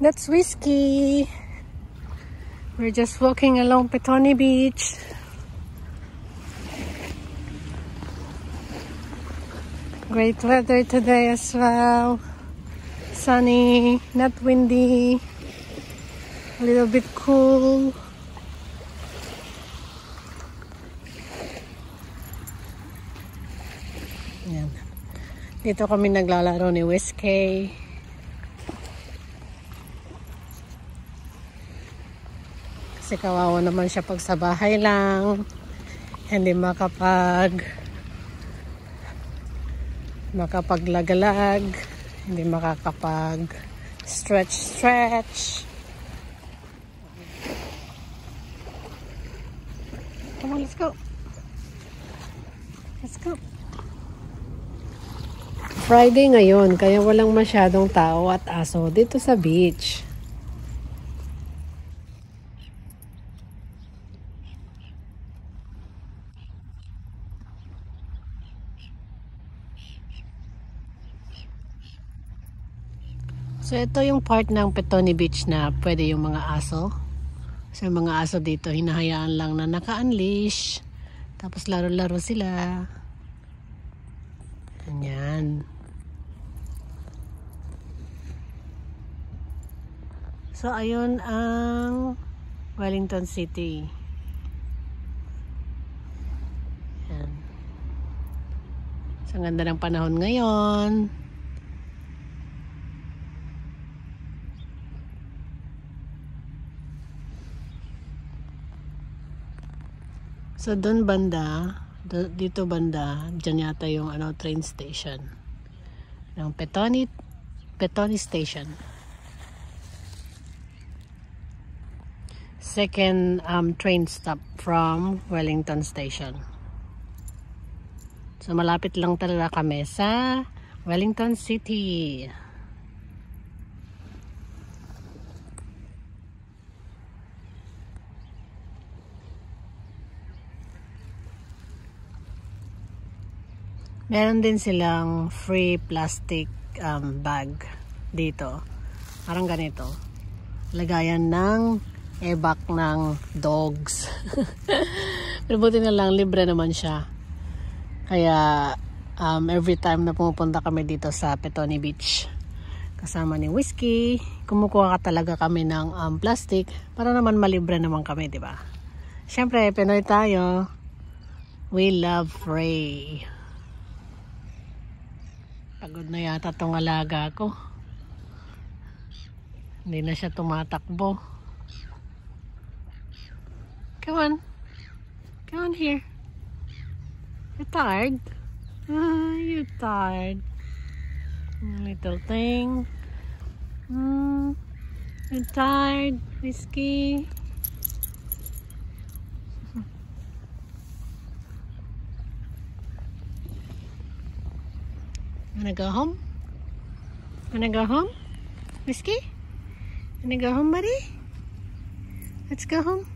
That's Whiskey. We're just walking along Petone Beach. Great weather today as well. Sunny, not windy. A little bit cool. Yan. Dito kami naglalaro ni Whiskey. Kasi kawawa naman siya pag sa bahay lang. Hindi makapaglagalag. Hindi makakapag stretch. Come on, let's go. Let's go. Friday ngayon, kaya walang masyadong tao at aso dito sa beach. So ito yung part ng Petone Beach na pwede yung mga aso. So yung mga aso dito, hinahayaan lang na naka-unleash. Tapos laro-laro sila. Ganyan. So ayun ang Wellington City. Yan. So ang ganda ng panahon ngayon. So doon banda, dito banda, dyan yata yung train station. Ng Petone Station. Second train stop from Wellington Station. So malapit lang talaga kami sa Wellington City. Meron din silang free plastic bag dito. Parang ganito. Lagayan ng evac ng dogs. Pero buti na lang, libre naman siya. Kaya every time na pumupunta kami dito sa Petone Beach, kasama ni Whiskey, kumukuha ka talaga kami ng plastic para naman malibre naman kami, di ba? Siyempre, Pinoy tayo. We love free. Pagod na yata tong alaga ko. Hindi na siya tumatakbo. Come on. Come on here. You're tired? You're tired. Little thing. You're tired, Whiskey. Wanna go home? Wanna go home? Whiskey? Wanna go home, buddy? Let's go home.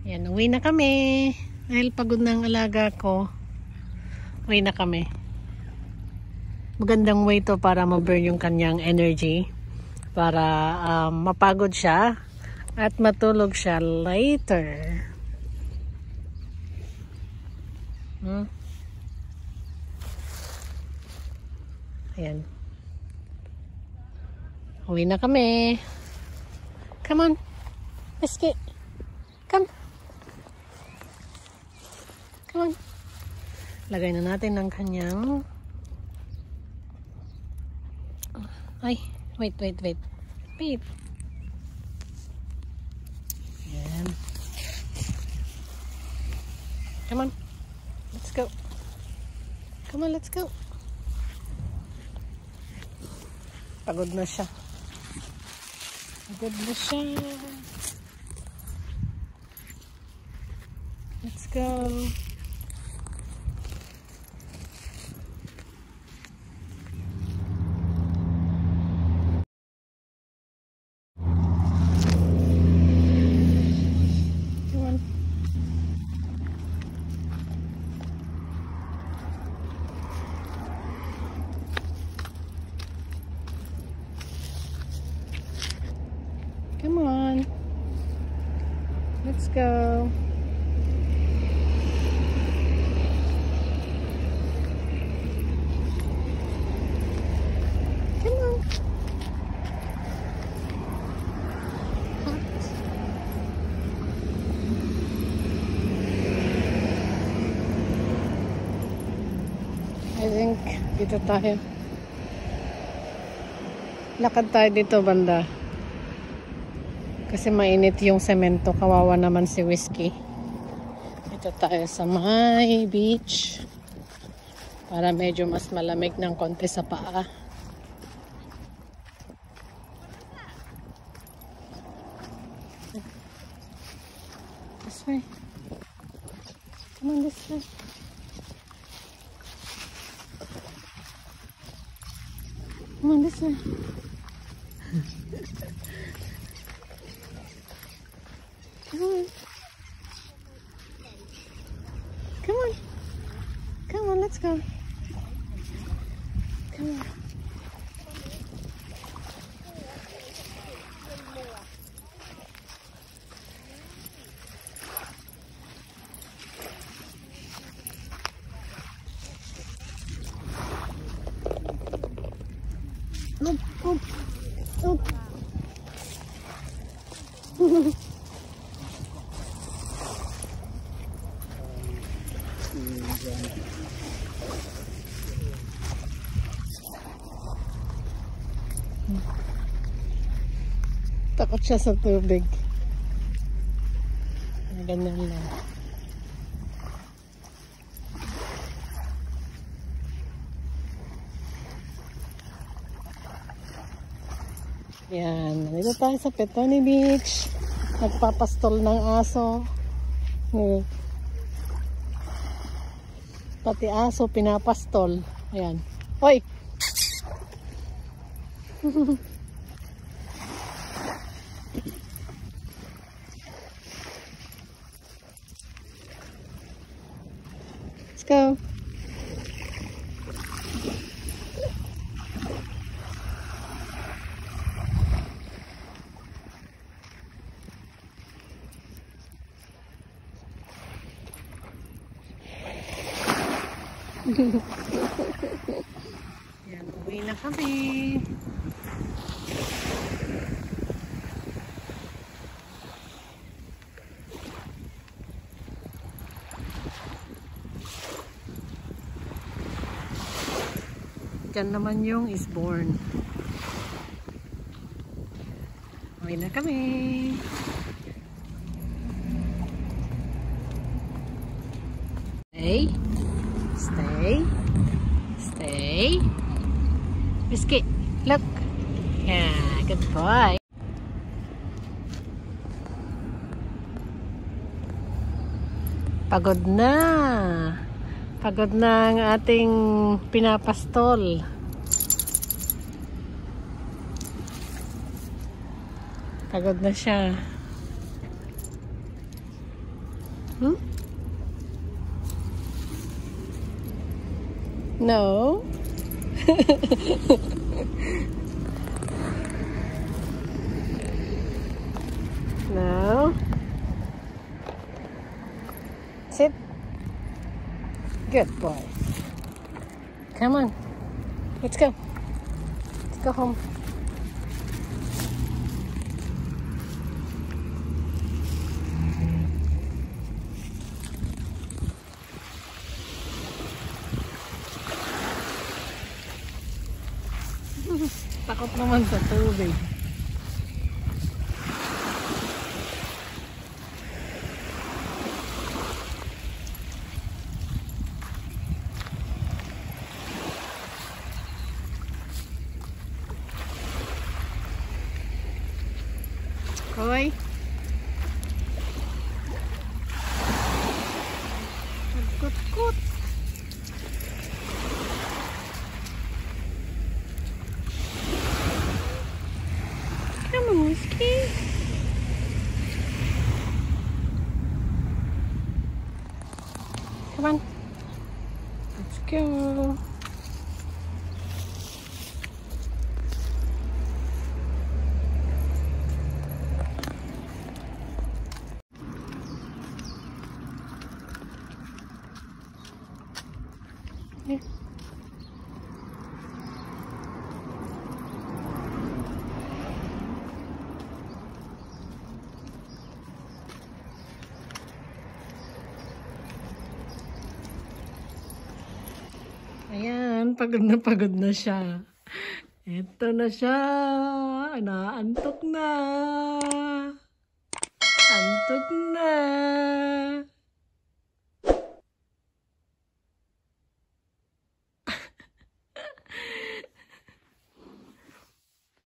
Yan, uwi na kami. Dahil pagod na ang alaga ko. Uwi na kami. Magandang way to para ma-burn yung kanyang energy. Para mapagod siya at matulog siya later. Ayan. Uwi na kami. Come on. Whiskey. Come. Come on. Lagay na natin ng kanyang... Ay, wait. Wait. Ayan. Come on. Let's go. Come on, let's go. Pagod na siya. Let's go. go. Come on. I think dito tayo. Lakad tayo dito banda. Kasi mainit yung semento. Kawawa naman si Whiskey. Dito tayo sa may beach. Para medyo mas malamig ng konti sa paa. This way. Come on this way. Come on this way. Come on. Come on. Come on, let's go. Come on. Oop, oop, oop. Takot siya sa tubig. Ganyan lang. Yan, nandito tayo sa Petone Beach. Nagpapastol ng aso. Pati aso pinapastol. Ayan. Hoy! Let's go. Yan, uwi na kami. Diyan naman yung Eastbourne. Uwi na kami. Hey. Stay. Stay. Biscuit, look. Yeah, good boy. Pagod na. Pagod na ang ating pinapastol. Pagod na siya. No. No. Sit. Good boy. Come on. Let's go. Let's go home. Takot naman sa tubig. Hoy. Kut-kut. Come on, Whiskey. Come on. Let's go. Ayan, pagod na siya. Ito na siya. Naantok na.